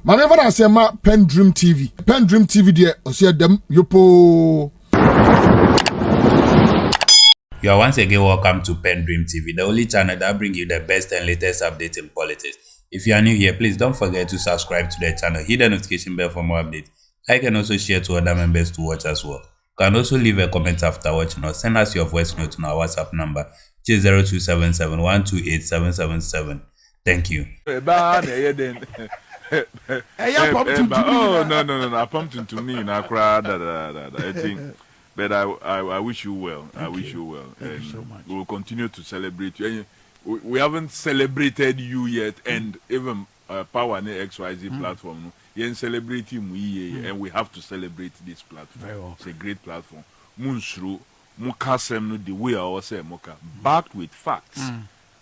Maneva na sema PENDREAM TV. PENDREAM TV de osia dem yopo. You are once again welcome to PENDREAM TV, the only channel that brings you the best and latest updates in politics. If you are new here, please don't forget to subscribe to the channel, hit the notification bell for more updates. Like and also share to other members to watch as well. You can also leave a comment after watching or send us your voice note on our WhatsApp number, which is 0277 128 777. Thank you. Oh, no. I pumped into me and I cried. I think, but I wish you well. I wish you well. Thank you so much. We will continue to celebrate you. We haven't celebrated you yet, and even Power and XYZ platform, you celebrate him, and we have to celebrate this platform. Very well. It's a great platform. Munsru, Mukasem, the way I was saying, Muka, backed with facts.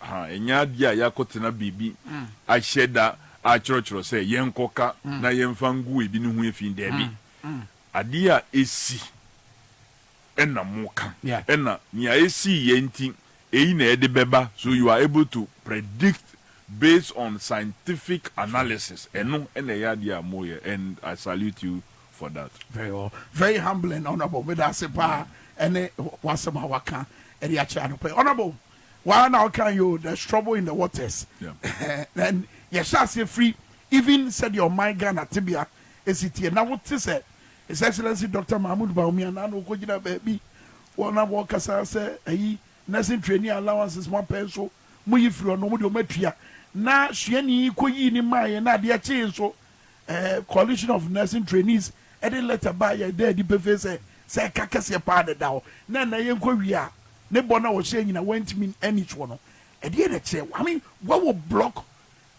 And ya yakotena bibi. I said that our church was say, Yen Koka, na yen fangu, ibinu huefin debi. Adia esi, ena moka. Ena, nia esi yenti. So you are able to predict based on scientific analysis. And I salute you for that. Very well. Very humble and honorable. With us, and wasama waka and the honorable. Why now can you? There's trouble in the waters. Yeah. And you shall say free. Even said your mind Ghana tibia is it here. Now what is it? His Excellency Dr. Mahmoud Bawumia na no kojina baby. Wana walk say nursing training allowances one peso muyi firo no mudo matua na hwani koyi ni mai na de ache so coalition of nursing trainees e dey letter by ya dey di pefe say kakase pa de dawo na yenko wi ne bona wo hye nyina went mean any cho no e dey na che I mean what will block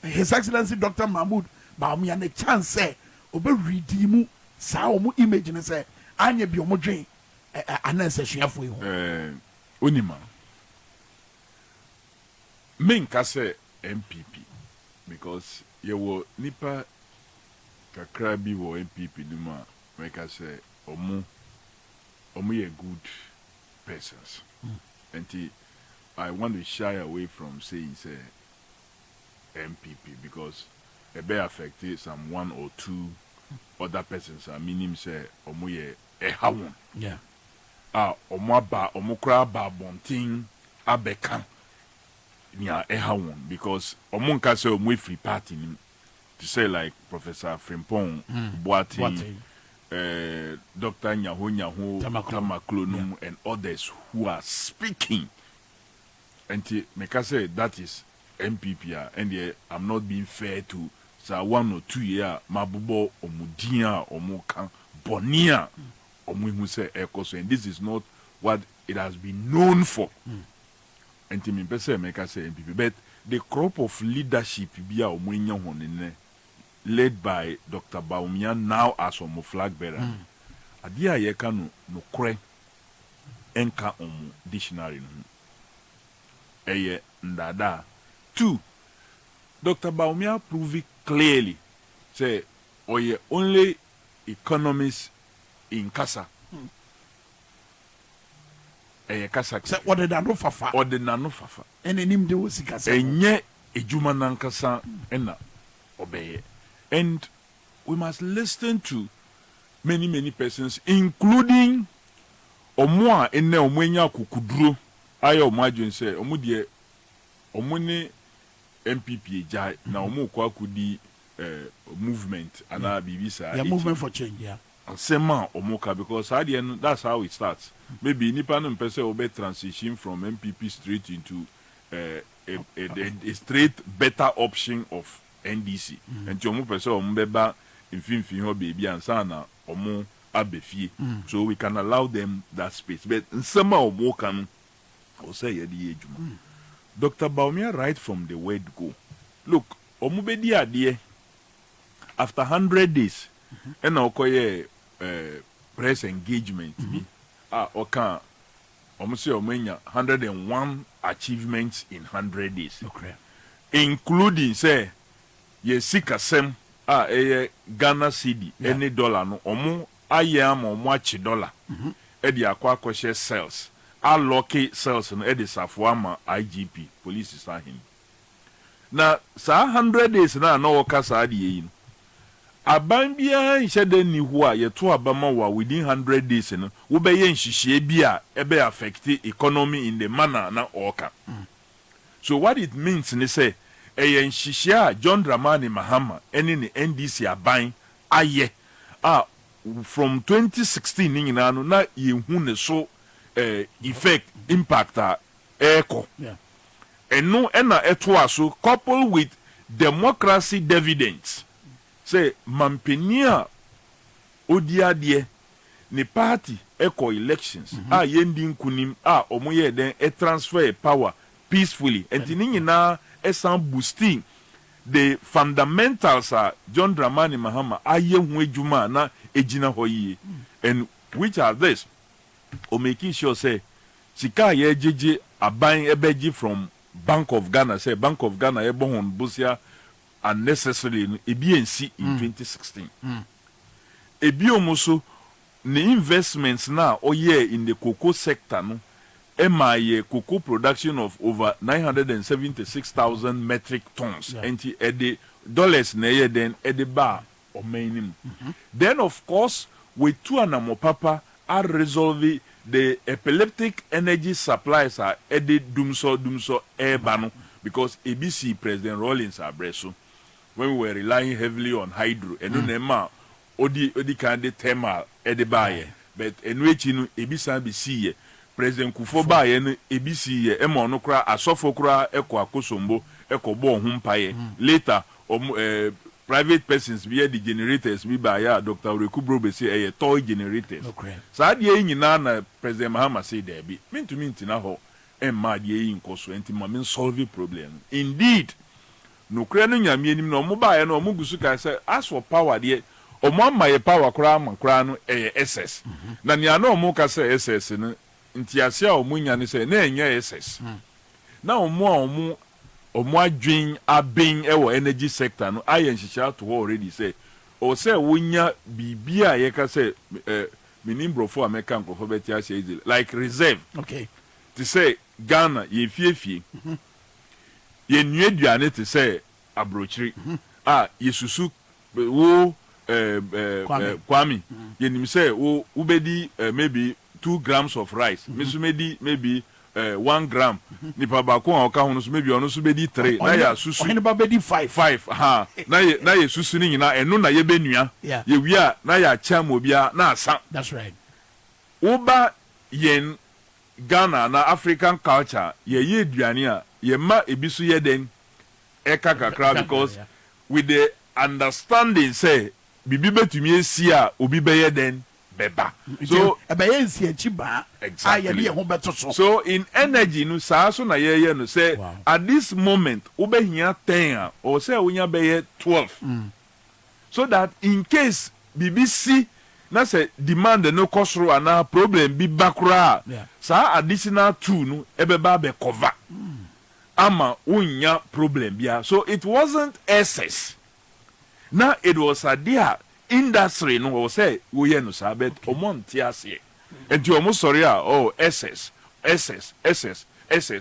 His Excellency Dr. Mahmoud Bawumia ne chance say obe redeem sa o mu image ne say anya bi o mo dwen ananse hweafo yi Unima. Main kase NPP because you were nipa kakrabi wo NPP nima make I say omu ye good persons. And I want to shy away from saying say NPP because it may affect some one or two other persons. I mean him say omu ye ehawon. Yeah. Omaba omukra ba bonting abeka nia ehawon because omunka say omu free party to say like Professor Frimpong Boating Dr. Nyaho Tamaklo and others who are speaking and make I say that is NPP and I'm not being fair to say 1 or 2 year mabubo omudia omuka bonia and this is not what it has been known for. And to me, make us say NPP, but the crop of leadership led by Dr. Bawumia now as a flag bearer. Adia yeka no kre enka dictionary. Eye ndada. 2. Dr. Bawumia proved it clearly. Say, oye only economists in Kasa. Kasa. What did I know fafa? Or the nano fafa. And the name de was Kasa. And yet, a Jumanan Kasa and obey. And we must listen to many persons, including Omwa and Neomwenya Kukudru. I imagine say, Omudie Omune MPP Jai, now Mokwa Kudi movement and our Bibisa. Yeah, movement for change, yeah. Sema omoka because at the end that's how it starts. Maybe Nipanon person will be transition from MPP straight into a straight better option of NDC. And Jomo person ombeba in fin baby and sana omo abefi. So we can allow them that space. But Sema omoka or say yedi ejuma. Dr. Bawumia right from the word go. Look, omubedi adie after 100 days. And okoye press engagement oka almost 101 achievements in 100 days. Okay. Including say ye sikasem Ghana cedi any dollar no omo ayam omo achi dollar e di akwa share sales allocate sales no e di safuama IGP police is him na sa 100 days na no work sa di yin aban bia nhede ni ho a yeto abama wa within 100 days no wo be ye nhihye bia ebe affect economy in the manner na oka. So what it means ni say e nhihye a John Dramani Mahama eni ni NDC aban aye from 2016 ni nyina no na yehu ne so effect impact a eko. Eno ena eto aso coupled with democracy dividends. Say mampenia odiade ni party echo elections yendi nkunim omoye den transfer power peacefully and nyina esan boosting the fundamentals John Dramani Mahama aye hu adwuma na ejina hoyi and which are this o making sure say sika ye jeje aban ebeji from Bank of Ghana say Bank of Ghana ebo hon bosia unnecessarily EBNC in 2016. Ebiomoso the investments now in the cocoa sector no cocoa production of over 976,000 metric tons and the dollars na then at the bar or minim. Then of course with two anamo papa are resolving the epileptic energy supplies are at the dumso air bano because ABC President Rawlings are breso. When we were relying heavily on hydro, and no odi kind of thermal at the buyer, but in which you know ebisa BC President Kufo buyer no ebisi emo no kra asofokra eko akosombo eko bo humpaye later private persons via the generators we buy Dr. Recruitment be say toy generators so dey nyina na President Mahama say there be mean to na ho emma dey yin koso enti ma men solve problem indeed no kra no nyame anim no mo bae no mo gusu ka say as for power dey omo amaye power kra ma kra no SS na nia no mo ka say SS no ntiase a omo nya ne say na enye SS na omo adwin abin ewo energy sector no ayen hihia to already say o say wonya bibia ye ka say minimbrofo American nkofo betia say like reserve okay to say Ghana ye fiefie ye nuaduane to say abrochiri yesusu wo kwami ye nim say wo ubedi maybe 2 grams of rice mesumedi maybe 1 gram nipa ba ko oka hono so maybe ono so bedi 3 na ya susu oni ba bedi 5 na ye susu ni nyina eno na ye benua ye wia na ya cha mobia na asa. That's right. Uba yen Ghana na African culture ye aduane a ye ma ebisu ye den eka kakra because with the understanding say bibi betumi esi a obi be ye den beba so exactly. So in energy no so na ye no say at this moment obehia 10 or say onya be 12 so that in case BBC na say demand no kosoro ana problem bi bakura sa additional 2 no ebeba be cover ama unya problem bia so it wasn't excess now it was a dear industry no will say we no sabet omonti ase enti omo sorry SS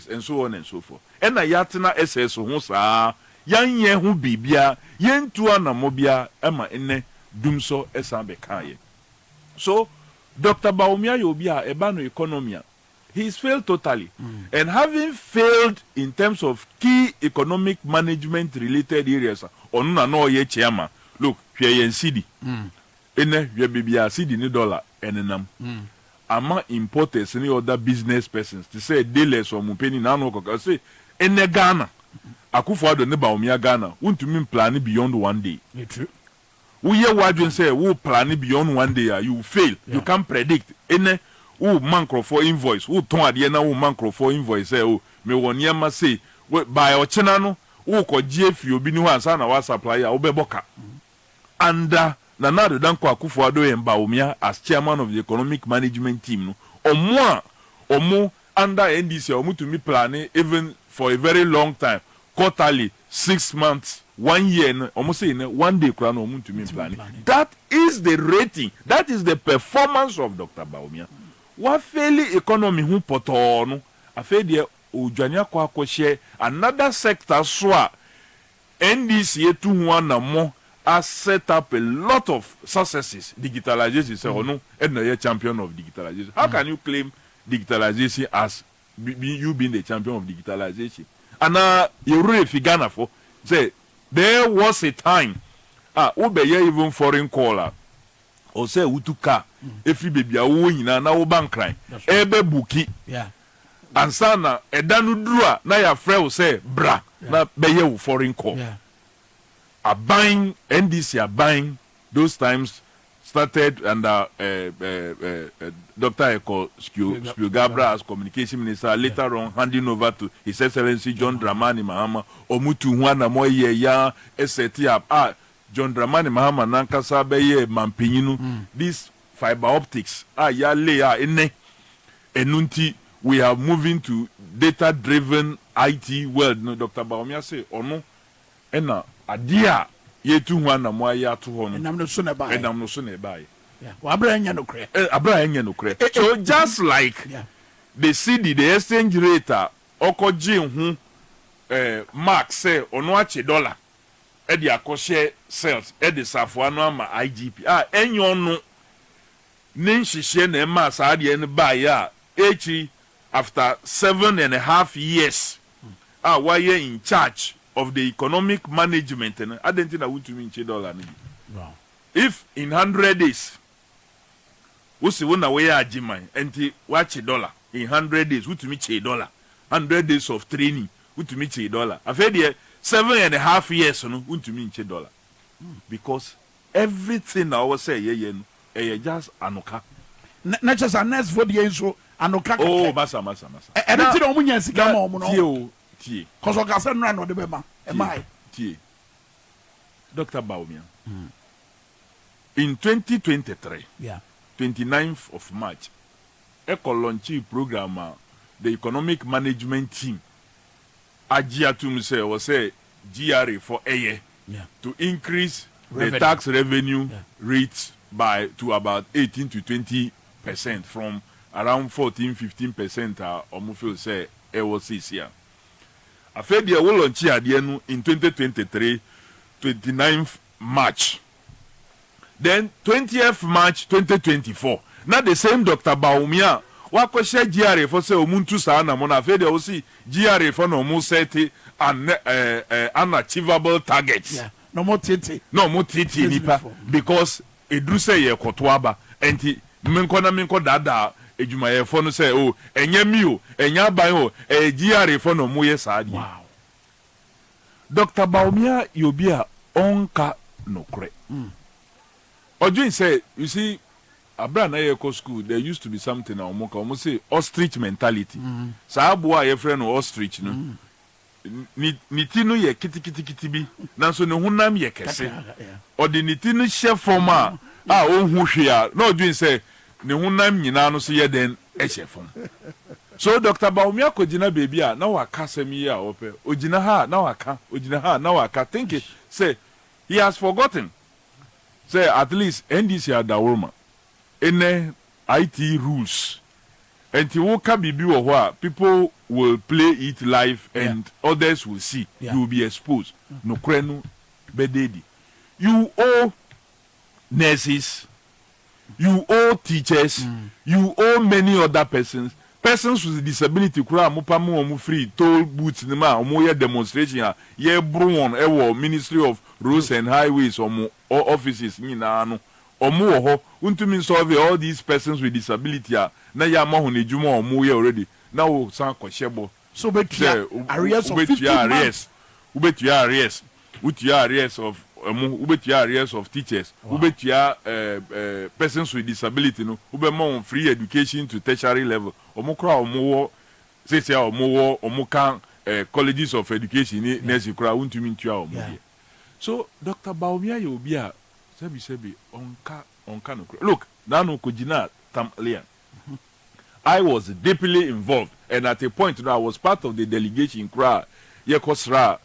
and so on and so forth and na yatena SS ho saa yanye ho bibia yentu anamobia ema enne dumso esambe kaye. So Dr. Bawumia yobia ebano economy he's failed totally and having failed in terms of key economic management related areas onu na no ye chairman. Look, yen CD. Ene we bibia CD ni dollar enenam. Ama importers any other business persons to say dealers or mupeni na no ko say ene Ghana. Akufo-Addo ne Bawumia Ghana. Untumi plan beyond 1 day. True. We hear what you say, we plan beyond 1 day, you fail. Yeah. You can't predict. Ene who mancro for invoice, who ton ade na who mancro for invoice say oh me won yema say by ochena no who ko GF obi ni ho ansa na wa supplier obeboka. And Nana Danko Akufo-Addo and Bawumia as chairman of the economic management team no omo under NDC omo to me planning even for a very long time quarterly 6 months 1 year no omo say 1 day kura no omo to me planning. That is the rating, that is the performance of Dr. Bawumia. What fairly economy hu poto no afa de odwane akwa share another sector so a NDC etu hu anamo has set up a lot of successes. Digitalization is a champion of digitalization. How can you claim digitalization as you being the champion of digitalization? And you really figure for say there was a time even foreign caller or say utuka if you baby a winner now bank crime ebe buki and sana edanu drua na ya friend say bra na beye foreign call are buying NDC are buying those times started under Dr. Eko Spiogabra as communication minister, later on handing over to His Excellency John Dramani Mahama Omutu Huana Moye ya ST John Dramani Mahama Nankasa Beye Mampinyinu. These fiber optics ya lea ene enunti we are moving to data driven IT world. No, Dr. Bawumia say ono ena adia yetu Huana Moya to home and I'm no sooner by so just like the CD the exchange rate okoji mark say onoache dollar e di akoshe sales e di safuano ama IGP enyo no ninhihye na ma saade en ba ya echi after 7.5 years why in charge of the economic management and I don't think I would to mean $1 wow. If in 100 days we see one away ajimai and watch $1 in 100 days would to me $1 100 days of training would to me $1 I've had 7.5 years no would to mean $1 because everything I was say just anoka not just a next for the issue anoka masa anything on munya sika mo no tie cause o gasa no no de be ma e mai tie Dr. Bawumia in 2023 29th of March Eco launch program the economic management team ajia to say was say GRA for a year to increase the tax revenue rates by to about 18 to 20% from around 14-15% almost say it was this year. I feel the will launch in 2023, 29th March. Then 20th March 2024. Not the same Dr. Bawumia. What share GRA for say omuntu sana mona feel the see GRA for no more set unachievable targets. No more titi nipa because edru say ye kotwaba enti minko dada ejuma for no say enye mi o enya ban o GRA for no mo yes adi. Wow. Dr. Bawumia yobia onka nokre. Ojo say you see abra na ye ko school there used to be something na omo say ostrich mentality. Sa aboa ye friend no ostrich no. Nitinu ye kiti bi nanso ne hunam ye kese. Odi nitinu hye form ohun hwea na ojo say ne hunam nyina no so ye den ehye fom. So Dr. Bawumia ko gina baby na waka semi ya ope ogina ha na waka think it say he has forgotten say at least NDC adawoma ene IT rules and you woka bibi wo ho people will play it live and others will see you will be exposed no krenu bededi you owe nurses you owe teachers you owe many other persons with disability kura amupamu omu free toll booths ni ma omu ye demonstration ye bron ewo Ministry of Roads and Highways omu offices nyina no omu wo ho untumi solve all these persons with disability na ya ma ho nejuma omu ye already na wo san kwashebo so betia arrears of 50 months ubetia arrears of ubetia arrears of teachers ubetia persons with disability no ubema free education to tertiary level omukra omuwo sese omuwo omukan colleges of education ni nesi kra untumi ntua omuye so Dr. Bawumia ye obi a sebi onka no look nanu kojina tamlia I was deeply involved and at a point I was part of the delegation kra yekosra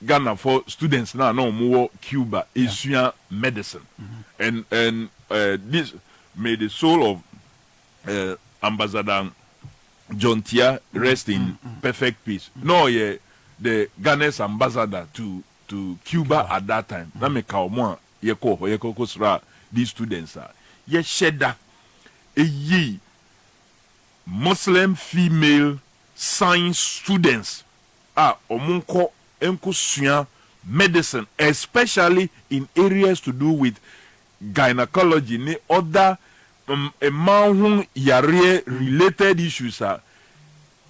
Ghana for students now no more Cuba Asian medicine and this may the soul of Ambassador John Tia rest in perfect peace. No, the Ghana's ambassador to to Cuba at that time. Na me ka omo ye ko sra these students are. Ye sheda ye Muslim female science students omunko enko sua medicine, especially in areas to do with gynecology ni other emahun yare related issues are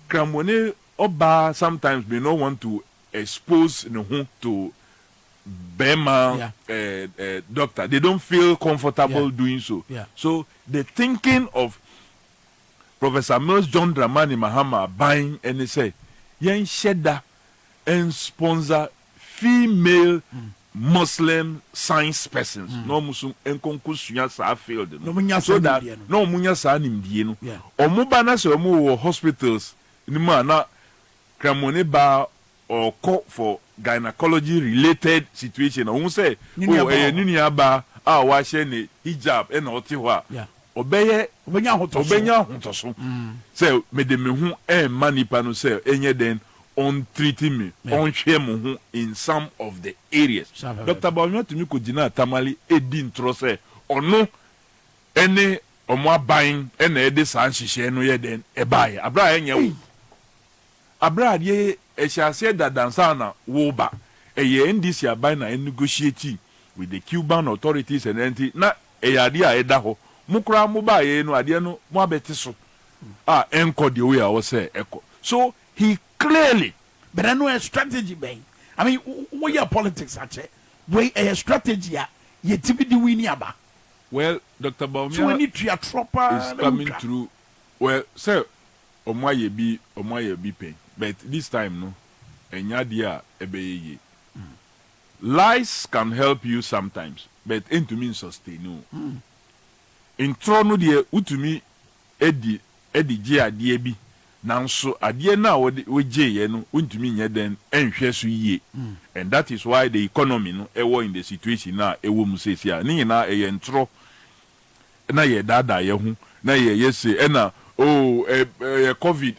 kramone oba sometimes may not want to expose to Bema doctor. They don't feel comfortable doing so. So the thinking of Professor Mills John Dramani Mahama buying and they say yen shedda and sponsor female Muslim science persons. No musum enkonkusunya sa field. So that no munya sa nimdie no. Omuba na se omu hospitals ni ma na kramone ba or call for gynecology related situation. Who say nini aba wa she ne hijab e na oti hwa. Obenya hotoso. Say me de me hu manipa no say enye den on treating me on share mo hu in some of the areas. Dr. Bawumia to me ko jina tamali edin tro say ono ene omo aban ene ede san hihye no ye den e bae abra enye wo abra de e shall say that dansana woba eye ndisi aban na negotiate with the Cuban authorities and enti na eyade a eda ho mukura muba ye no ade no mo abeti so enko the way I was say echo. So he clearly but I know a strategy bang. I mean what your politics actually way a strategy ye tibidi wini aba. Well, Dr. Bawumia so we need to is coming through. Well, sir, omo ye bi pain. But this time no enya dia ebeye. Lies can help you sometimes, but into mean sustain no. In Thro no de utumi edi je ade bi nanso ade na we je ye no untumi nye den enhwe so yie. And that is why the economy no ewo in the situation na ewo mu sesia ni na eye Thro na ye dada ye hu na ye yese na COVID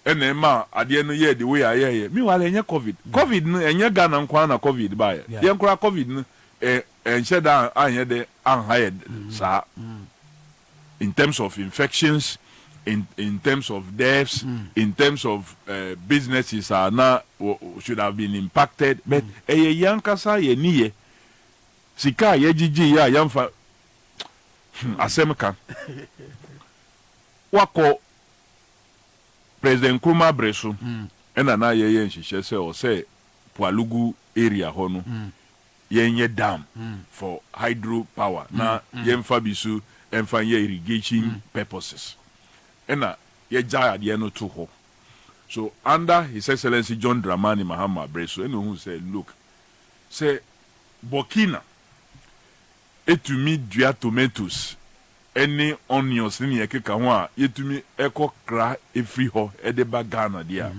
ene ma ade no ye the way aye me wala enye COVID no enye Ghana nkwa na COVID ba ye nkura COVID no enche da anye de anhaye sa in terms of infections, in terms of deaths, in terms of businesses are now should have been impacted. But yankasa ye niye sika ye jiji ya yamfa asemka wako President Kuma Breso ena na ye nhihye se o se Pualugu area ho no yenye dam for hydropower na yemfa bisu and for irrigation purposes. And ye jaya de no to ho. So under His Excellency John Dramani Mahama Breso, and who said, look, say Burkina etumi dua tomatoes, any onions ni ekeka ho a yetumi eko kra efri ho edeba Ghana dia.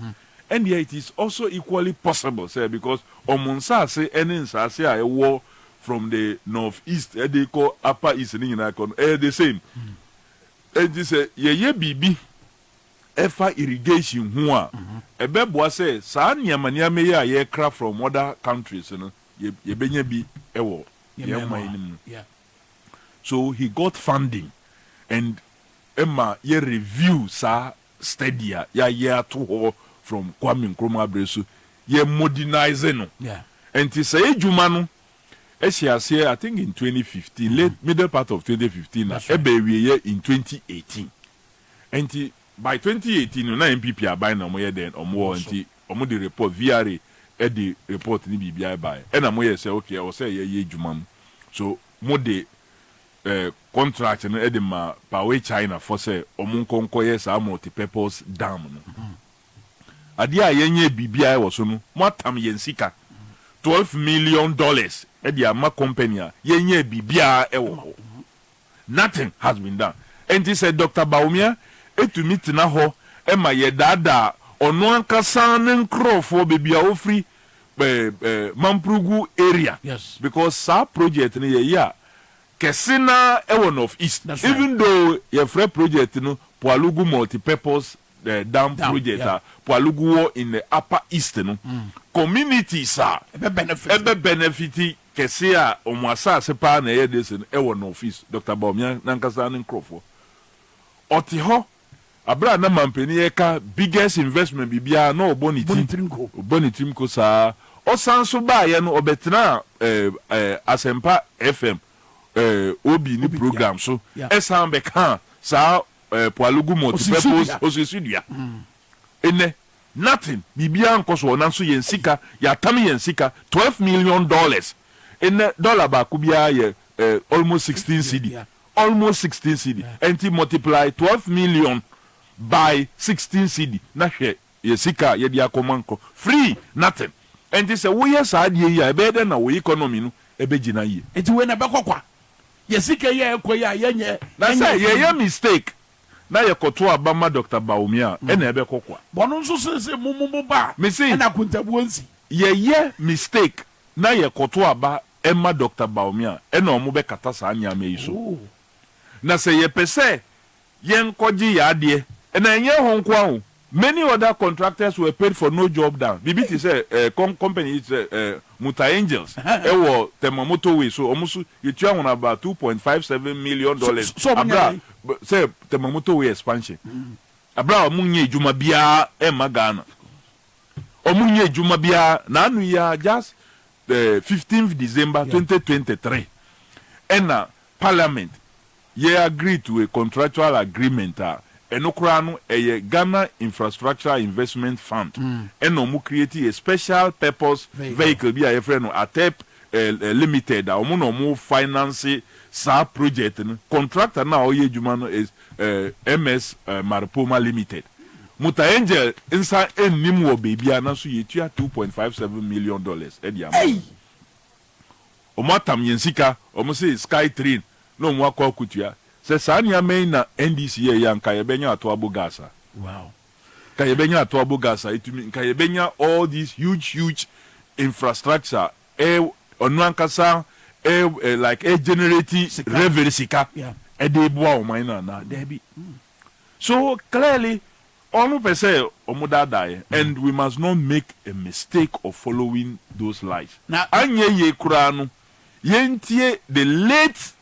And yet it is also equally possible, say, because omunsa say any nsase a ewo from the northeast, they call upper east, the same. And this ye bibi efa irrigation huwa. Ebebo say sa nyamanya me ya ye craft from other countries, ye benye bi ewo. Yeah. So he got funding, and Emma ye review sa stadia ya year to from Kwame Nkrumah Breso ye modernizing. Yeah. And to say Jumano. I think in 2015, middle part of 2015, right. In 2018. And by 2018, na NPP are buying more than or more until the report VRA the report ni BBI buy. And I'm say okay, I will say ye jumam. So more the contract and edema power China for say omunkonko yes a multi-purpose dam. Adia yenye BBI was no more tam yensika $12 million. The ama company yenye bibia ewo. Nothing has been done. And he said Dr. Bawumia to meet na ho e ma ye dada ono ankasa ne nkrofo bibia ofri Mamprugu area. Yes. Because sa project ni ye ya kesina ewo of east. That's even right. Though your free project no Pualugu multi-purpose dam project Pualugu in the upper east no communities are benefit kese a omwasa sepa na this no e no office Dr. Bawumia nankasa ne nkrofo otiho abra na mampeni eka biggest investment bibia na obonitrim ko sa osanso ba ye no obetena asempa FM obi ni program so esan beka sa Pualugu multipurpose osisudia ene nothing bibia nkoso nanso yensika ya tam yensika $12 million ene dollar ba kubia ye almost 16 cedi almost 16 cedi and multiply 12 million by 16 cedi na hwe yesika ye dia komanko free nothing and say we yes adie ya ebe na we economy no ebe gina ye enti we na bekokwa yesika ye ekoya yenye na say ye mistake na ye koto abama Dr. Bawumia ena ebe kokwa bono nso se mumu ba ena kuntabuonsi ye mistake na ye koto aba emma Dr. Bawumia ena omo be kata sa anya me iso na se ye pese ye nkoji ya ade ena enye ho nkwa ho many other contractors were paid for no job done bibiti say company is Muta Angels ewo Temamoto way so omusu yetua won about $2.57 million abra say Temamoto way expansion abra omunye ejuma bia e magana omunye ejuma bia na anu ya just 15th December 2023 and parliament ye agreed to a contractual agreement enokra no Ghana Infrastructure Investment Fund eno mu create a special purpose vehicle bi a friend no ATEP limited omo no mu finance sa project no contractor na oye adwuma no is MS Maripoma Limited Muta Angel insa ennim wo baby ana so yetua $2.57 million edi am omo atam yensika omo say Sky Train no mu akwa kutua se sanya main na NDC ye yanka ye benya ato abogasa wow ka ye benya ato abogasa itumi ka ye benya all these huge infrastructure onuankasa like generating revenue sika dey boa o mine na there be so clearly onu pese omudada and we must not make a mistake of following those lies na anye ye kura no yentie the late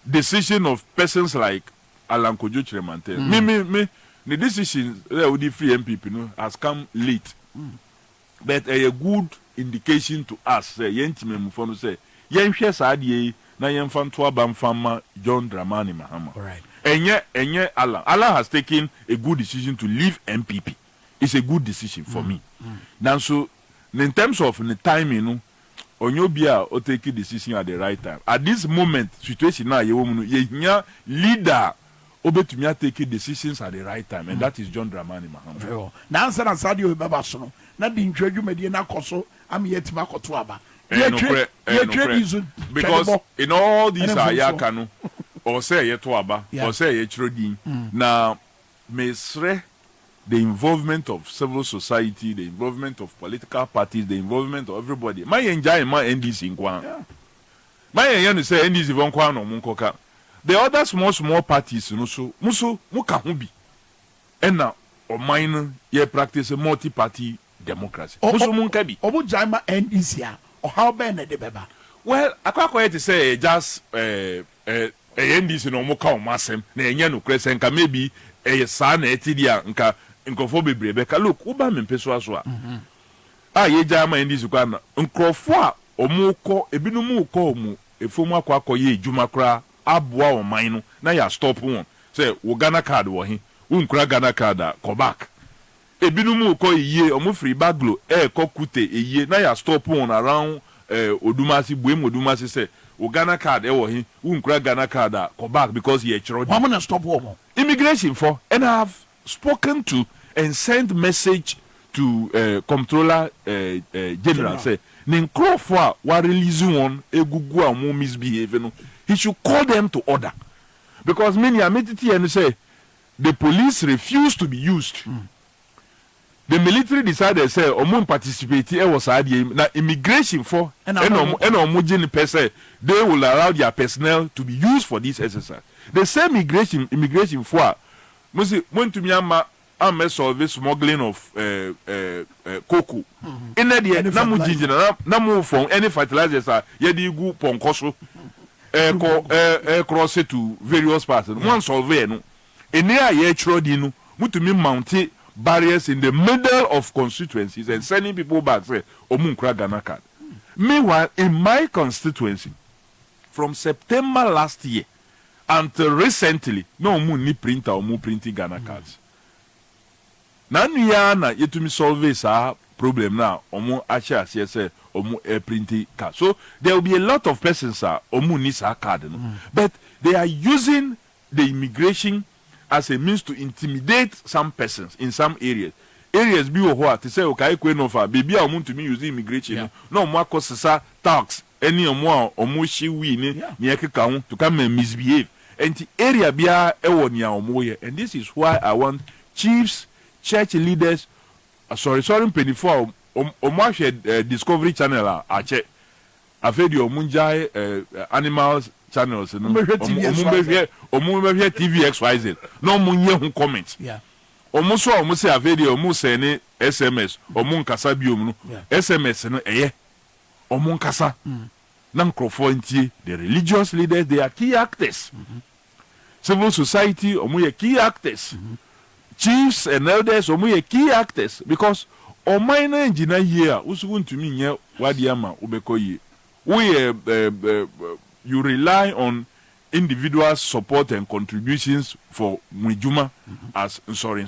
decision of persons like Alan Kojo Chiremante. Me, the decision with the free NPP no, has come late. But a good indication to us, say, Yentime Mufono say, Yenche Sadie, na Yenfan Tuabam Fama, John Dramani Mahama. Right. And yet, Allah has taken a good decision to leave NPP. It's a good decision for me. Now, so, in terms of the timing, no, Onyobia o take decision at the right time. At this moment, situation now ye leader obetumi take decisions at the right time, and that is John Dramani Mahama. Na answer na sadio bebaso no. Na di ntwadwumadi na koso am yetima koto aba. Because in all these ayaka no or say ye to aba or say ye chrodin. Now mesre the involvement of civil society, the involvement of political parties, the involvement of everybody. My enjoy my NDC in Guang. My enjoy say NDC in Guang no munkoka. The other small parties, muso muka hubi. And now, or mine ye practice a multi-party democracy. Muso munkabi. Obu jaima NDC or how bene de beba. Well, I quite to say just NDC no muka o masem. Ne enye no kresenka maybe sa na etidia nka nkofo bebrebe ka look uba mempeso aso a ye jama NDC kwa na nkofo a omukọ ebinumu ukọ omu efomu akwa ye ejuma kra aboa oman no na ya stop won say wo Ghana card wo he unkura Ghana card ko back ebinumu ukọ yiye omu free baglo kokute eyiye na ya stop won around Odumasi buem Odumasi say wo Ghana card wo he unkura Ghana card ko back because ye chiro why not stop wo immigration for and I have spoken to and sent message to Comptroller General say Ninkro for wa release one egugu a mo misbehave no he should call them to order because many ametiti and say the police refused to be used. The military decided say omo participate e was na immigration for and omo per se they will allow their personnel to be used for this exercise. The same immigration for Musi went to Myanmar am solve smuggling of cocoa. In the namu jinjina namu from any fertilizers are yedi gu ponkoso cross it to various parts. One solve no. Enia ye trodi no mutumi mounted barriers in the middle of constituencies and sending people back say omunkra Ghana card. Meanwhile, in my constituency, from September last year until recently, no mu ni printer or mu printing Ghana cards. Nanu ya na yetumi solve sa problem now. Omu acha say omu printing card. So there will be a lot of persons omu ni sa card, no? But they are using the immigration as a means to intimidate some persons in some areas. Areas be what to say okay kwe no fa baby a to me using immigration no mo akosesa tax any omo shi wi ni ekeka ho to come and misbehave and area bia e wo nia omo ye. And this is why I want chiefs, church leaders, sorry 24 omo Discovery Channel a che afedi omunjai animals channels no omo TV XYZ no munye ho comment omo so omo say video omo say ni SMS omo nkasa biom no SMS no omo nkasa na nkrofo ntie. The religious leaders, they are key actors. Civil society omo ye key actors. Chiefs and elders omo ye key actors because o minor engineer here usugun to me nye wadiama ubekoyi. You rely on individual support and contributions for Mwijuma as sorry.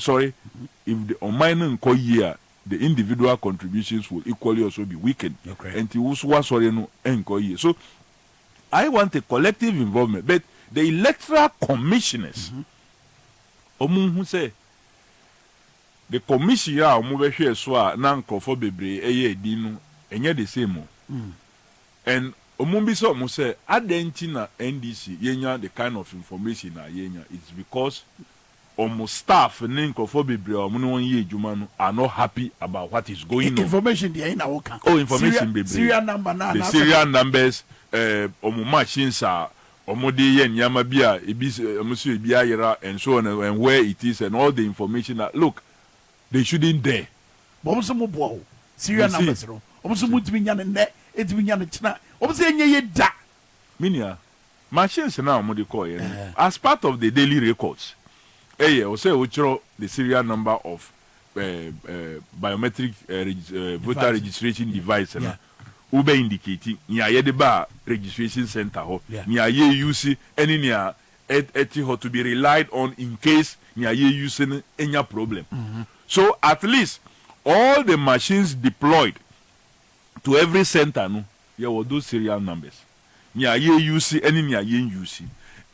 If the minor here, the individual contributions will equally also be weakened. Okay. And so I want a collective involvement, but the electoral commissioners, who say the commissioner omubehwe so na nkofo bebre dinu enye the same. And Omumbiso mu say adenti na NDC yenya the kind of information na yenya, it's because staff ne nkofo bebre omu ye adwuma no are not happy about what is going on. Information dey na woka. Information bebre. Serial number na. The serial numbers omu machines are omu de ye nyama bia ebi omusu ebi ayera and so on and where it is and all the information that look they shouldn't dare. But omu so mo bo serial numbers no. Omu so mo timi nya ne etimi nya ne china. Omu se nye ye da. Minia machines na omu de call ye. As part of the daily records. O say ochro the serial number of biometric voter registration device na ube indicating ni aye de ba registration center ho ni aye use any ni eti ho to be relied on in case ni aye using any problem. So at least all the machines deployed to every center no there were those serial numbers ni aye use any ni aye use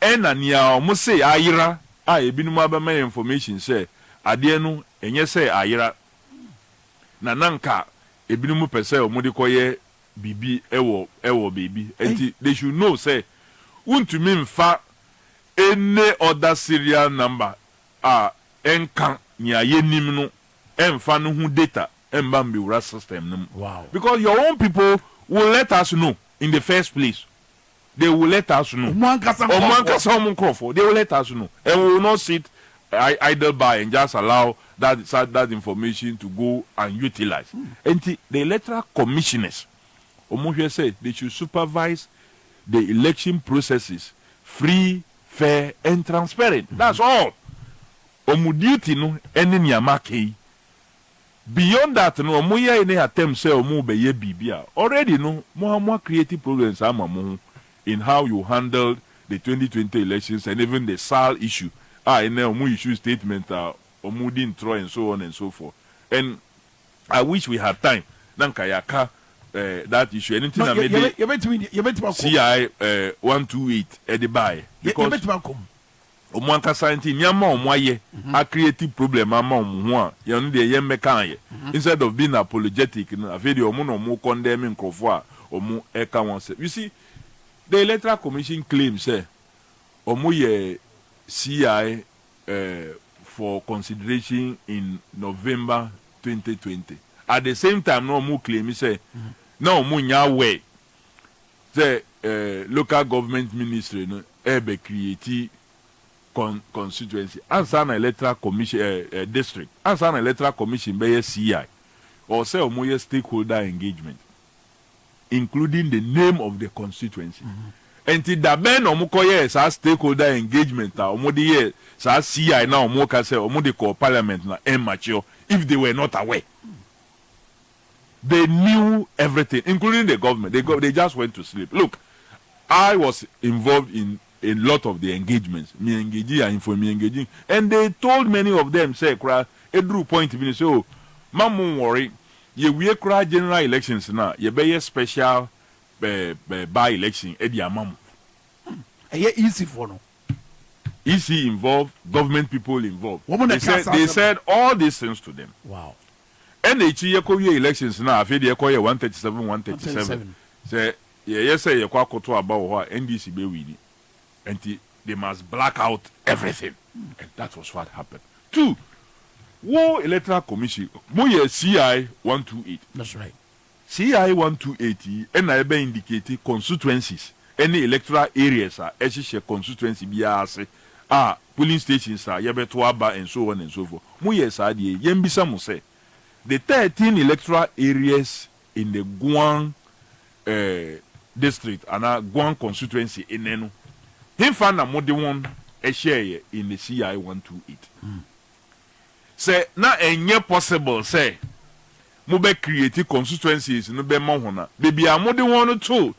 ena ni a mo say ayira ebinum abama information say ade no enye say ayira na nanka ebinum pese omode koye bibi ewo baby enti they should know say untumi mfa any other serial number enkan ni ayenim no emfa no hu data emba mbewura system no. Wow. Because your own people will let us know in the first place. They will let us know. They will let us know. And we will not sit idle by and just allow that information to go unutilized. And the electoral commissioners, said they should supervise the election processes free, fair, and transparent. That's all. Duty no any nyamake. Beyond that, no omuya any attempt say omu be ye bibia. Already no more creative problems in how you handled the 2020 elections and even the SAL issue. And then omu issue statement omu din Thro and so on and so forth. And I wish we had time. Nankayaka that issue. Anything I made CI 128 at the buy. Because Omuanka scientist nyama omwaye a creative problem ama omwa ya no de yemme kan instead of being apologetic na afedi omu no mu condemn nkrofo a omu eka won say. You see, the electoral commission claims say omu ye CI for consideration in November 2020. At the same time no omu claim say no omu nya we the local government ministry no ebe create constituency answer an electoral commission district answer an electoral commission by CI or say omoye stakeholder engagement including the name of the constituency and the ben omokoye sa stakeholder engagement ta omodi ye sa CI na omoka say omodi call parliament na immature if they were not aware. They knew everything, including the government. They just went to sleep. Look, I was involved in a lot of the engagements. Me engaging and for me engaging. And they told many of them, say, Edru point to me, say, oh, mamu worry, ye we cry general elections now, ye be special by election, edi amamu. Easy for no. EC involved, government people involved. They said all these things to them. Wow. And the elections now, I feel they call 137, 137. Say, yes, say you call to about what NDC be winning. And they must black out everything. And that was what happened. 2, War Electoral Commission, Moye CI 128. That's right. CI 128, and I be indicated constituencies. Any electoral areas are actually constituency BRC. Polling stations are Yabetuaba and so on and so forth. Moye Sadi, Yembisa Mose. The 13 electoral areas in the Guang district and Guang constituency in Nenu. He found a modern one a share in the CI 128. Say, now any possible, say, Mube creative constituencies in the Bemahona. Baby, a modern one too,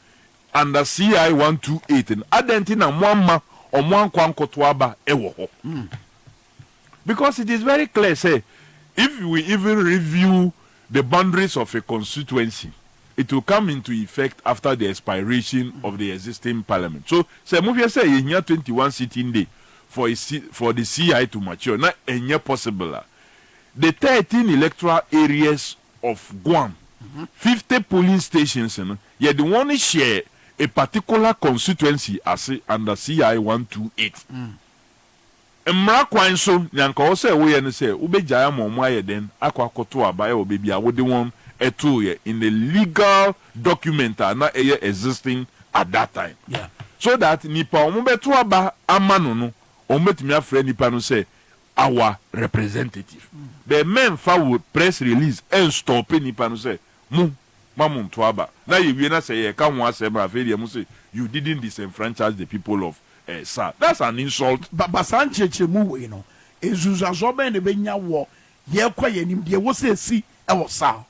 and the CI 128 and Adentina Mwama or Mwan Kotwaba Ewo. Because it is very clear, say, if we even review the boundaries of a constituency, it will come into effect after the expiration of the existing parliament. So, say, say in year 21 sitting day for the CI to mature. Not a year possible. The 13 electoral areas of Guam, 50 polling stations, yet the one share a particular constituency as under CI 128. Mmara kwan so nyanka wo say we ye say ubegya amomwa ye den akwakoto abaye obebi a wode won eto ye in the legal document na existing at that time. Yeah. So that nipa omobeto aba amano no ometumi afre nipa no say our representative. The men forward press release and stop nipa no say mamun to aba. Na ye wi na say ye ka ho asem afre dey mu say you didn't disenfranchise the people of sir, that's an insult. But Sanche mu you know, Ezuzazobe ne benya wo ye kwa ye nim de wo se si e wo sa.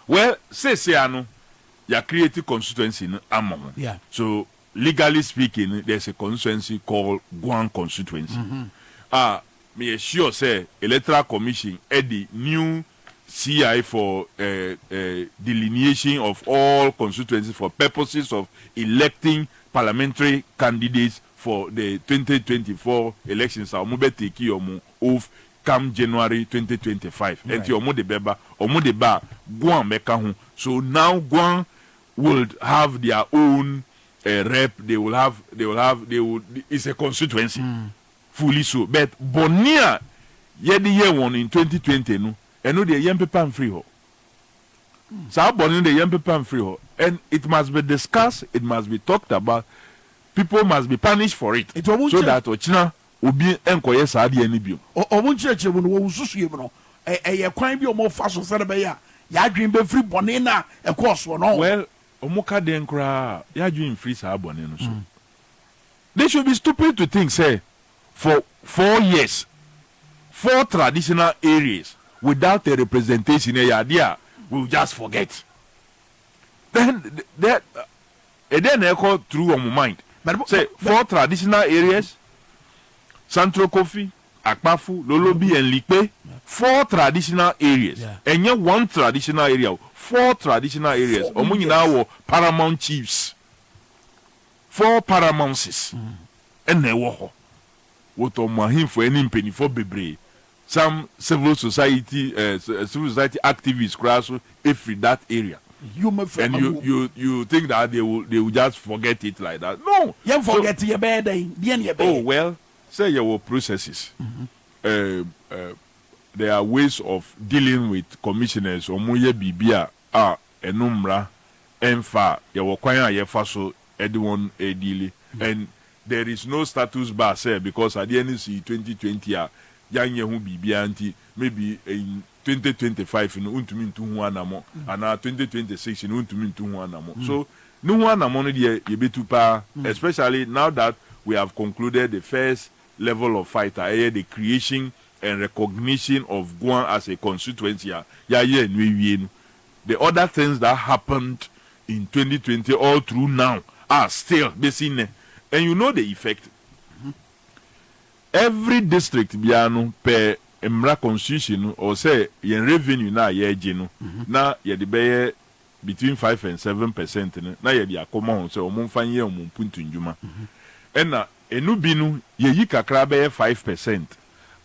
Well, say ano ya creative constituency no among. Yeah. So legally speaking, there's a constituency called Guang constituency. Me sure say Electoral Commission the new CI for delineation of all constituencies for purposes of electing parliamentary candidates for the 2024 elections. Our mobile take you off come January 2025. And your mode beba or mode ba Guang meka. So now Guang will have their own rep. They will. It's a constituency, fully so. But Bonia, the year one in 2020 no, and no the young people and free ho. So Bonia the young people and free ho, and it must be discussed. It must be talked about. People must be punished for it, so that Ochina will be enkoye saadi eni bio. Omuncheche mu no wo susu yemu no. Ye kwan bi omo fa so se be ya. Ya adwen be free bone na e course no. Well, omuka den kra ya adwen free sa bone no so. They should be stupid to think say for 4 years 4 traditional areas without a representation there we'll just forget. Then that then echo through on my mind. Say 4 traditional areas, Central Kofi, Akpafu, Lolobi, and Likpe. 4 traditional areas. Yeah. And yet 1 traditional area. 4 traditional areas. Omunyi now paramount chiefs. 4 paramounts. And they wo. What on him for any penny for bebre. Some civil society activists cross every that area. And you think that they will just forget it like that? No. You forget your bed. Oh well, say your processes. There are ways of dealing with commissioners. Omoye bibia enumra enfa your kwanya yefa so edwon edili and there is no status bar say because at the NC 2020 yanye hu bibia anti maybe in 2025 no untumi ntu hu anamo and 2026 no untumi ntu hu anamo. So no hu anamo no dey yebetu pa, especially now that we have concluded the first level of fight, the creation and recognition of Guang as a constituency. The other things that happened in 2020 all through now are still basically, and you know the effect. Every district biano per emra constitution or say yen revenue na ye gino na ye de be between 5 and 7% na ye de akoma on say omon fanye omon puntu njuma ena enu binu ye yi kakra be 5%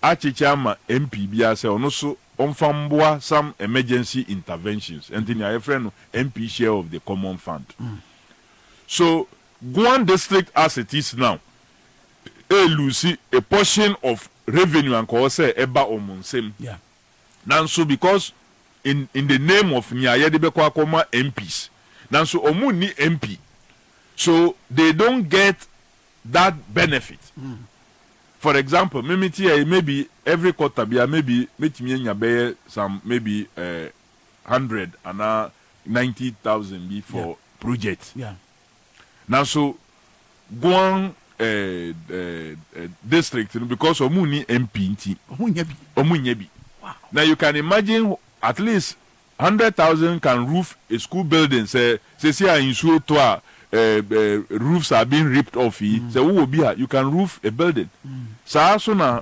achicha ma MP bia say ono so onfamboa some emergency interventions and then your friend MP share of the common fund. So Guang district as it is now lose a portion of revenue and cause eba omonsem. Yeah. Now so because in the name of Nyaya de Bekwa Koma MPs. Now so omu ni MP. So they don't get that benefit. For example, maybe every quarter maybe some maybe 100 and 90,000 be for project. Yeah. Now so Guang district because omuni MP omunyebi. Wow. Now you can imagine at least 100,000 can roof a school building. Say in Suotoa roofs are being ripped off. So who will be here? You can roof a building. So also na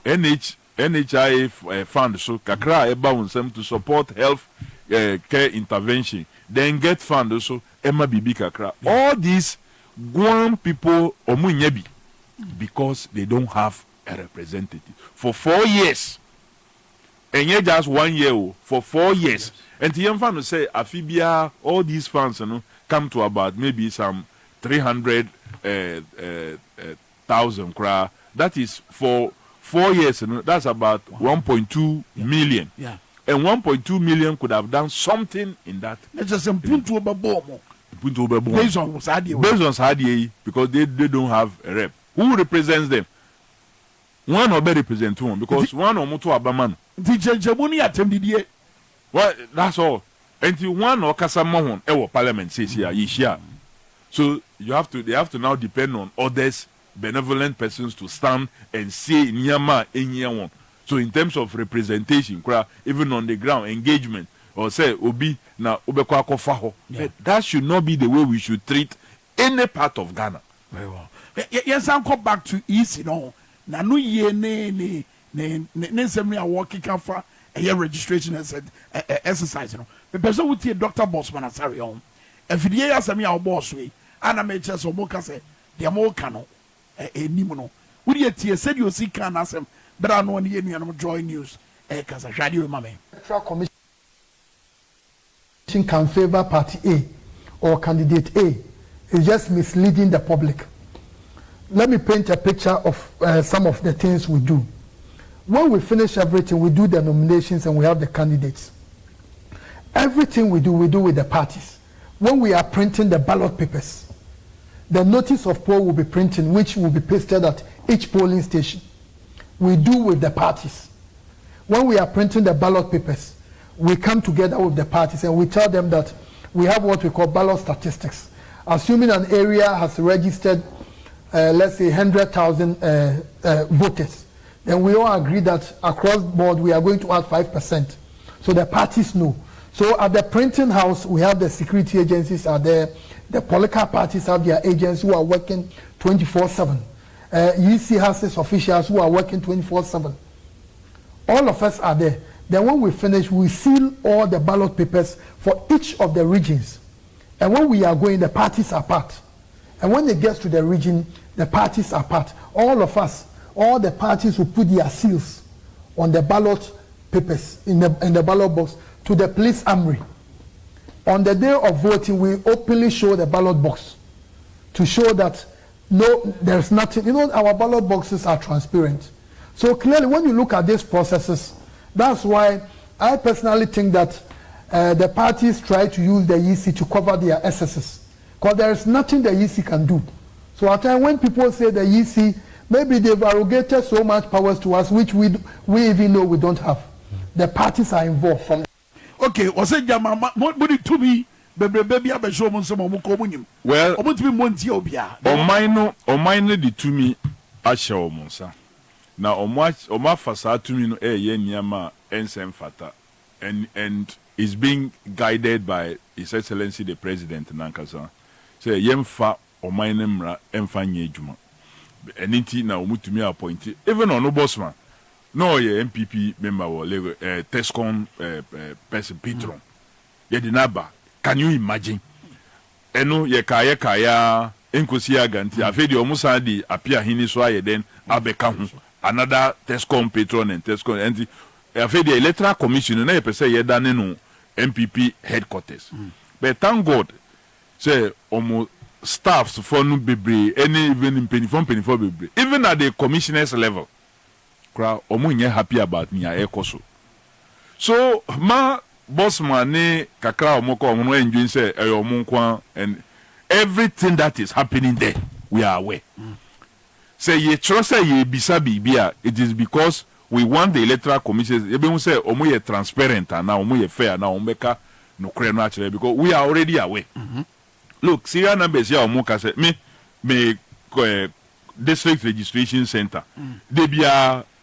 NHI fund so kakra eba unsem to support health care intervention. Then get fund also Emma Bibi kakra. All these Guang people omunyebi because they don't have a representative for 4 years. And yet just 1 year for 4 years. And the young fan say Afibia, all these funds come to about maybe some 300,000 kra. That is for 4 years, that's about 1.2 million. Yeah. And 1.2 million could have done something in that. Let's just put to Based on Sadie, because they don't have a rep. Who represents them? One or better represent one because one or more to Abaman. Well, that's all. Until one or Casamon, our parliament says here, so they have to now depend on others, benevolent persons to stand and say Nyama in year one. So in terms of representation, even on the ground, engagement, or say Obi na Ubekwa Kofaho, that should not be the way we should treat any part of Ghana. Very well. Yes, I'll come back to East, na no ye ne semi a working for a year registration exercise, The person would see a Dr. Bossman asari on. If the year semi our boss way, and I may just moka say, the more cano, a nimono. Would you said you see can ask him, but I know any joy news, because I shall you, mammy. Electoral Commission can favor party A or candidate A. It's just misleading the public. Let me paint a picture of some of the things we do. When we finish everything, we do the nominations and we have the candidates. Everything we do with the parties. When we are printing the ballot papers, the notice of poll will be printed, which will be pasted at each polling station. We do with the parties. When we are printing the ballot papers, we come together with the parties and we tell them that we have what we call ballot statistics. Assuming an area has registered let's say 100,000 voters, then we all agree that across board we are going to add 5%. So the parties know. So at the printing house, we have the security agencies are there. The political parties have their agents who are working 24/7. EC has its officials who are working 24/7. All of us are there. Then when we finish, we seal all the ballot papers for each of the regions. And when we are going, the parties are part. And when it gets to the region, the parties are part. All of us, all the parties will put their seals on the ballot papers in the ballot box to the police armory. On the day of voting, we openly show the ballot box to show that no, there's nothing. Our ballot boxes are transparent. So clearly, when you look at these processes, that's why I personally think that the parties try to use the EC to cover their excesses. Because there is nothing the EC can do So at times when people say the EC, maybe they've arrogated so much powers to us, which we even know we don't have. The parties are involved from. Okay, was it Jama? What would it to me? Baby, I show them some more. Well, about to be Monty Obia. Or mine the to me, Asha Monsa. Now, or my facade to me, no yen yama, ensen fata, and is being guided by His Excellency the President Nankasa. Say, yem fa or my name enfanye juma. Anything now, to me appointed, even on no bossman. No, ye NPP member or Tescon person patron. Ye dinaba. Can you imagine? Eno ye kaya enkosia ganti afedi omusa di apia hini so aye den abeka hu another Tescom patron and Tescom and afedi Electoral Commission na ye pese ye dane no NPP headquarters. But thank God say omo staffs for no bebre any even in penifon bebre even at the commissioners level kra omo nye happy about me ekoso. So ma boss man ne kakra omoko omo enjoy say omo and everything that is happening there we are aware. Say ye trust say ye bisa bibia it is because we want the Electoral Commission ebe say omo ye transparent and now omo ye fair now omo beka no kre no actually because we are already aware. Look, serial numbers here omo ka say me district registration center they be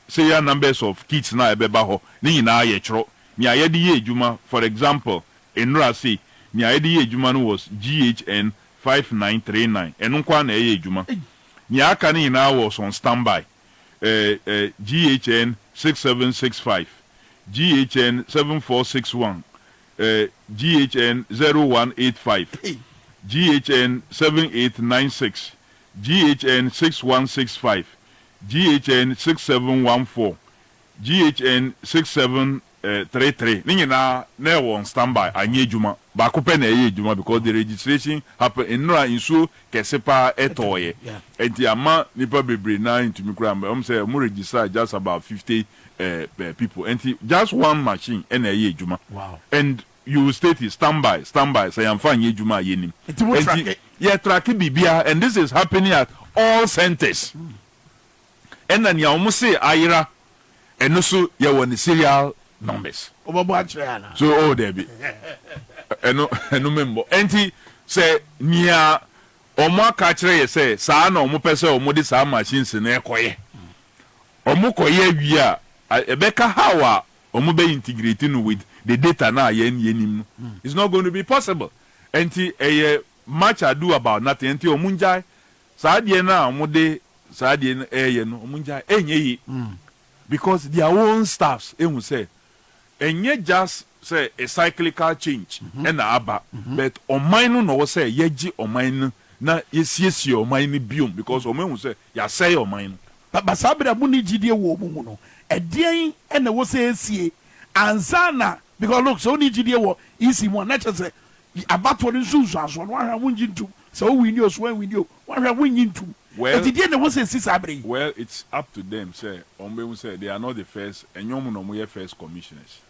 serial numbers of kids na ebeba ho ni na ye chro ni ayedi ye ejuma. For example, Enra say ni ayedi ye ejuma no was GHN 5939 enu kwa na ye ejuma ni aka ni na was on standby GHN 6765 GHN 7461 GHN 0185 GHN 7896 GHN 6165 GHN 6714 GHN 6733 ninyi na on standby anye juma ba ko pe na ye juma because the registration happen in so kesepa etoye enti ama nipa bebre na into me kura say mo register just about 50 people enti just one machine na ye juma. Wow. And you state is standby say am fan ye juma ye nim enti ye track bibia and this is happening at all centers. And then ya say ayira and also you want the serial numbers. So oh there be no member enti say nia omo ka kire ye say sa na omo pese omo di sa machines na ekoye omo koye wi a ebeka how omo be integrating with the data na yenim. It's not going to be possible. Enti much ado about nothing enti omo njai sa de na omo de sa de no omo njai enye because their own staffs who say enye just say a cyclical change and aba but on mine no say yeji on mine na yesiesi on mine biom because on mine say ya say on mine but sabra mu ni gidie wo mu no edien and wo say esie ansana because look so ni gidie wo isi mo na say abato ni sunsu aso no ahwa wunji ntum so we ni oso we ni o ahwa wunji ntum. Well, it's up to them. Say, say they are not the first, and you know first commissioners.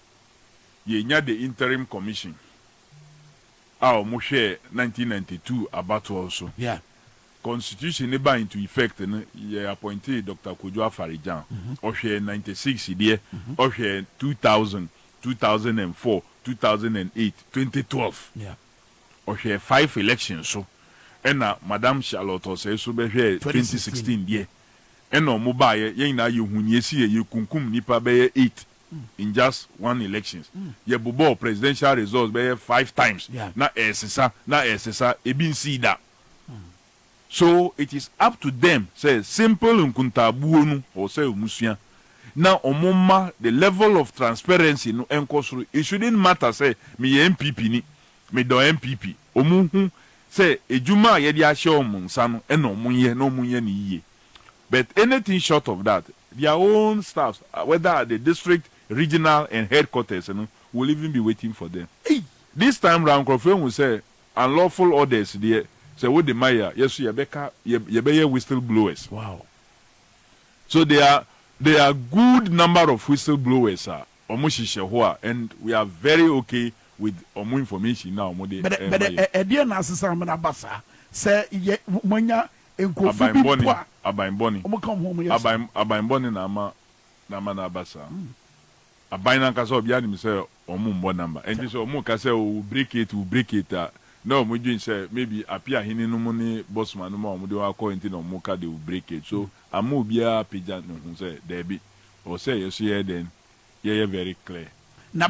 Ye nya the interim commission. Our Moshe 1992 about also. Yeah. Constitution never into effect. Ye appointed Dr. Kujua Farijan. Oshe 96 idea. Oshe 2000, 2004, 2008, 2012. Yeah. Oshe 5 elections so. Ena Madam Charlotte say so be 2016 there. Ena mo ba ye na ye hunye si ye kunkum nipa be 8 in just one elections. Ye bobo presidential results be 5 times. Na esesa ebi see that. So it is up to them say simple nkuntabuo nu or say omusua. Now omoma the level of transparency no enkoso it shouldn't matter say me NPP ni me do NPP omuhu say ejuma ye dia share omunsa no e no munye ni yiye. But anything short of that their own staffs whether at the district, regional and headquarters will even be waiting for them. This time round Kofi will say unlawful orders there say what the mayor yes you beka ye be whistleblowers. Wow. So there are good number of whistleblowers and we are very okay with more information now. But na asisa me na basa say monya Kofi bi poa Abaimboni omo come home yes Abaimboni na ama na abasa abaina kasa obi anim say omo mbo number enti so omo kasa o break it na omo dwin say maybe apia hini no mu ni bossman no ma omo de wa call enti na omo ka de break it so ama obi a pija no hu say there be or say yes here then yeah very clear na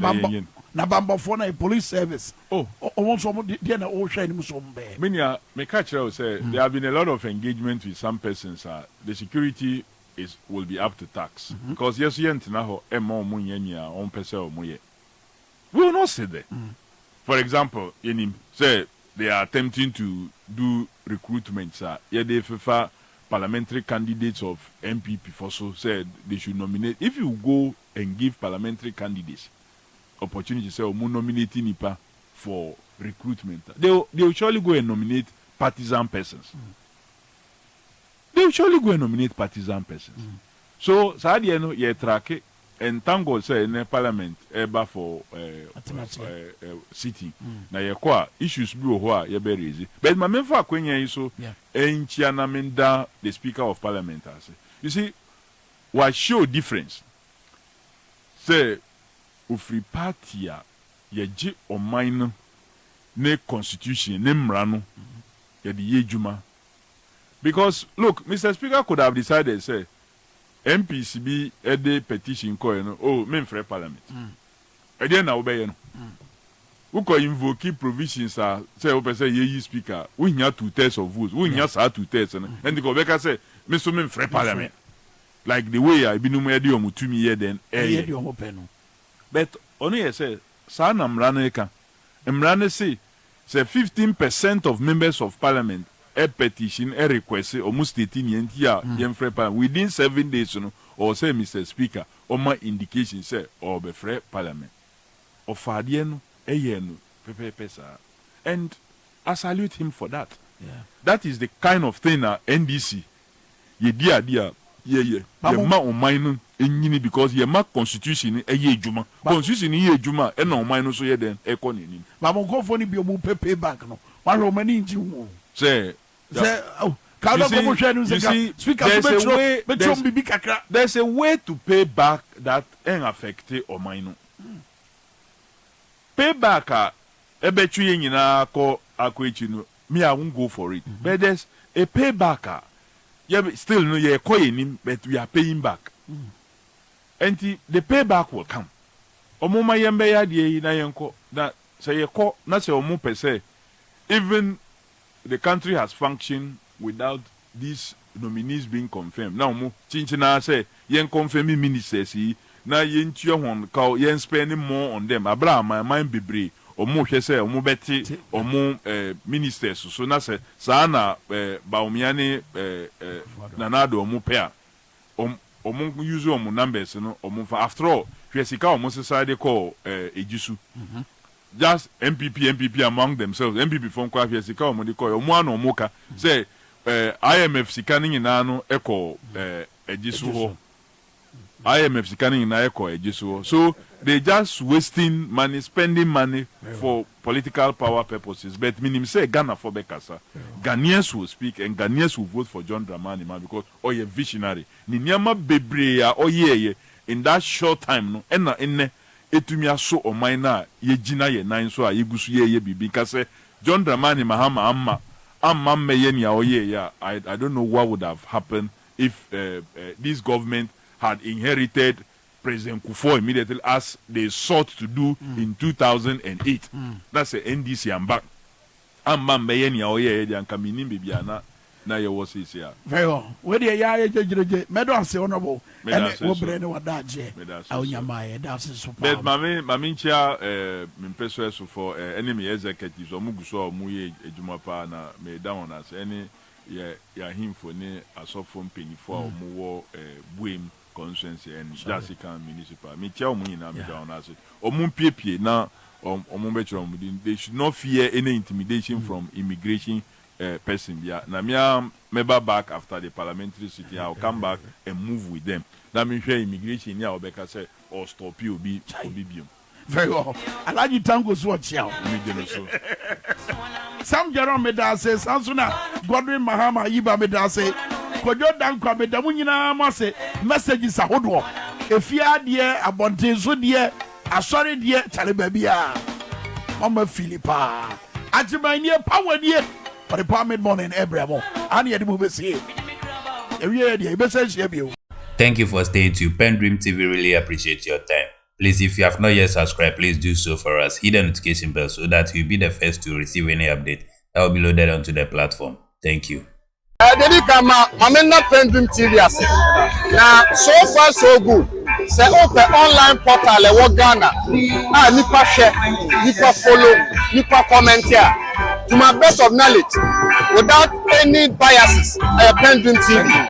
bambo for na police service omo so mo de na o hwe ni so mbe menia me catch you say there have been a lot of engagement with some persons the security will be up to tax because yes na ho emo mo nyanya on pese o mo ye we will not sit there for example say they are attempting to do recruitment they prefer parliamentary candidates of NPP for so said they should nominate if you go and give parliamentary candidates opportunity say o mo nominate nipa for recruitment they will surely go and nominate partisan persons they will surely go and nominate partisan persons. So, Sadia no ye track and thank God say in parliament eba for sitting. Na ye kwa issues bi ho ye be raise. But my main for kwenya yi so enchia na menda the speaker of parliament as. You see what show difference. Say ufri party ye ji oman ne constitution ne mra no ye di yejuma. Because look, Mr. Speaker could have decided say MPs be a day petition coin men for parliament. Again now obey no. We could invoke provisions say open say ye speaker, we have 2/3 of votes, we have 2/3 and the Quebec say Mr. Men for parliament. Like the way I been numedi o mutumi here then but only say sa na mrane ka. Mrane say 15% of members of parliament a petition, a request, almost 18 years within 7 days, or say, Mr. Speaker, or my indication, say, or be free parliament. Or Fadiano, a yeno, and I salute him for that. Yeah. That is the kind of thing NDC, ye dear, ye ma o mine in because ye ma constitution a ye juma. Constitution ye juma, and no mine so ye then a conini. Mamma go for be a pay back no. One Romani say. There's a way to pay back that ain't affected or minor. Pay back a bet you ko akwechino. Me, I won't go for it. But there's a payback. Yeah, still no ye coin, but we are paying back. And the payback will come. Omoma yembe ya die na yenko that say ye ko na se omo pese even the country has functioned without these nominees being confirmed. Now, Chinchina say, yen confirming ministers, na yen hon cow yen spending more on them. Abraham, my mind be brave, or more, say, or more betty, or more ministers. So, na say, Sana, Bawumia, Nanado, or more pair, or more use or more numbers, or more after all, Fiesica, almost society call Ejisu. Just NPP among themselves. NPP from Kwafia Sika or Modiko, or one or Moka, say, IMF scanning in Ano Echo Ejisu. IMF scanning in Echo Ejisu. So they just wasting money, spending money for political power purposes. But minim say Ghana for Bekasa. Ghanaians will speak and Ghanaians will vote for John Dramani man because you're visionary. Ninyama Bebrea or ye in that short time no and etumi aso o minor ye gina ye nine so a yegusu ye bibi kase John Dramani Mahama amma meye ni oye ya I don't know what would have happened if this government had inherited President Kufuor immediately as they sought to do in 2008. That's the NDC and back. Amma meye ni oye ya nkamini bibiana na ye was is here. Very well. Where the ya jeje medo say honorable and wo bre ne wadaje awnyamaye that's so. But mami chia mpeso eso for enemy executives omuguso omuye ejuma pa na me down as any ya him for ne asofo mpanyifo omuwo buem constituency and Jessica municipal. Me chia omu nyina me down as omupiepie na omumbechro they should not fear any intimidation from immigration person na me member back after the parliamentary sitting. I'll come back and move with them. That means immigration ya obeka say or stop you be biom. Very well. Alaji Tango's watch now. Sam Jerome Medase, Sansuna, Godwin Mahama, Yiba Medase, Kojo Danko Medamunina Mase, messages a hoodwalk. If you are dear, a bonte dear, a sorry dear, Talibabia, Mama Philippa, Ajimania Power dear, for the Parliament morning, Abraham, and yet the movie say, Thank you for staying tuned. PENDREAM TV really appreciate your time. Please, if you have not yet subscribed, please do so for us. Hit the notification bell so that you'll be the first to receive any update that will be loaded onto the platform. Thank you. PENDREAM TV now, so far so good. Say open online portal e Ghana. Nipa share, nipa follow, nipa comment here. To my best of knowledge, without any biases, PENDREAM TV.